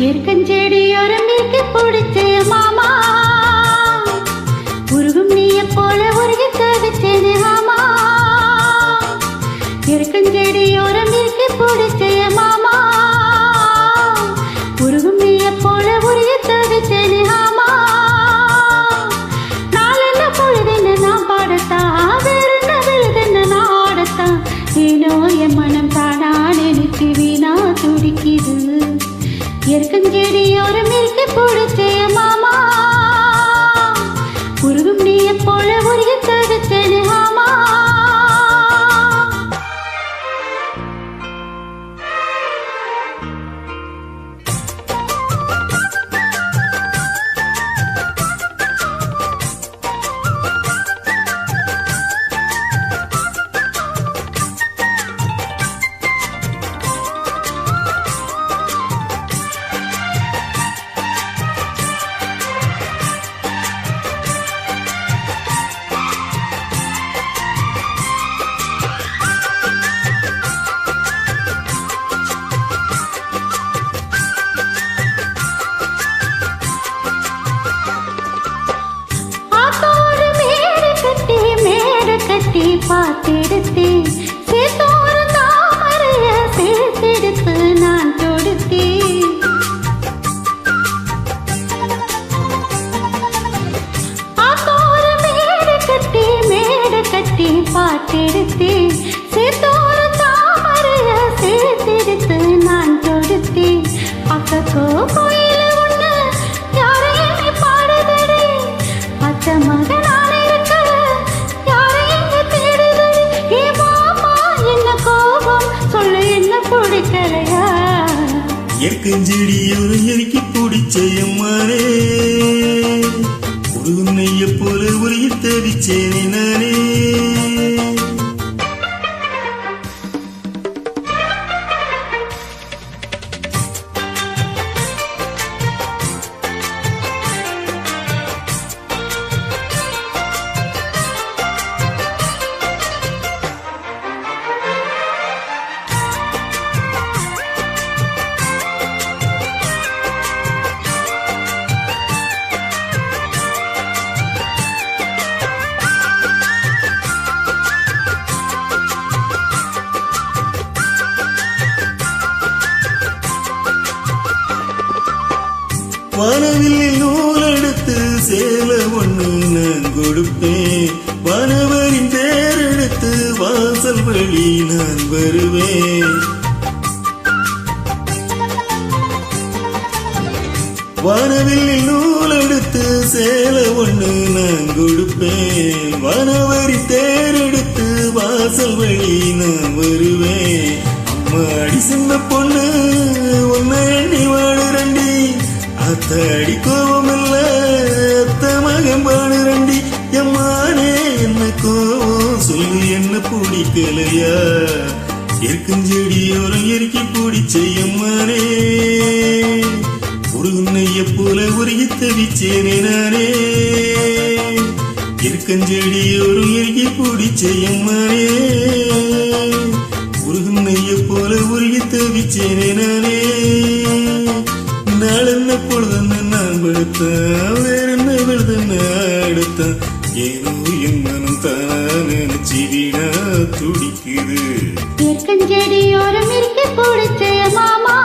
எற்கஞ்செடியோரம் இருக்க பிடிச்ச மாமா உருகும் நீய போல உருகி தவிச்சேனே ஆமா எற்கஞ்செடியோரம் இருக்க பிடிச்ச மாமா உருகும் நீய போல உருகி தவிச்சேனே ஆமா நாளென்ன பொழுதென்ன நான் பாடத்தா வேறென்ன விழுதென்ன நான் ஆடத்தா ஏனோ என் மனம் தானா நினைச்சு வீணா துடிக்குது எற்கஞ்செடியோரம் இருக்க பிடிச்ச மாமா உருகும் நீய போல உருகி தவிச்சேனே ஆமா பார்த்தெடுத்தேன் சேத்தோர தாமரைய சேர்த்தெடுத்து நான் தொடுத்தேன் ஆத்தோர மேடு கட்டி பார்த்தெடுத்தேன் சேத்தோர தாமரைய சேர்த்தெடுத்து நான் தொடுத்தேன் அக்கோ கோயில ஒண்ணு யாரையுமே பாடுதடி அத்த மகன் எற்கஞ்செடியோரம் இறக்கி பிடிச்ச எம்மானே ஒரு உன்னைய போல உருகி தவிச்சேனே நானே வானவில்லில் நூலெடுத்து சேல ஒண்ணு நான் கொடுப்பேன் வானவரின் தேரெடுத்து வாசல் வழி நான் வருவேன் வானவில்லில் நூலெடுத்து சேல ஒண்ணு நான் கொடுப்பேன் வானவரின் தேரெடுத்து வாசல் வழி நான் வருவேன் அம்மாடி சின்ன பொண்ணு ஒன்ன எண்ணி வாடுறண்டி அத்தாடி கோபம் இல்ல அத்த மகன் பாடுறண்டி எம்மானே என்ன கோபம் சொல்லு என்ன பிடிக்கலையா எற்கஞ்செடியோரம் இறக்கி பிடிச்ச எம்மானே ஒரு உன்னைய போல உருகி தவிச்சேனே நானே எற்கஞ்செடியோரம் இறக்கி பிடிச்ச எம்மானே ஒரு உன்னைய போல உருகி தவிச்சேனே நானே நாளென்ன பொழுதென்ன நான் படுத்தேன் வேற என்ன விழுதுன்னு அடுத்தேன் ஏனோ என் மனம் தானா நினைச்சு வீணா துடிக்குது எற்கஞ்செடியோரம் இருக்க பிடிச்ச மாமா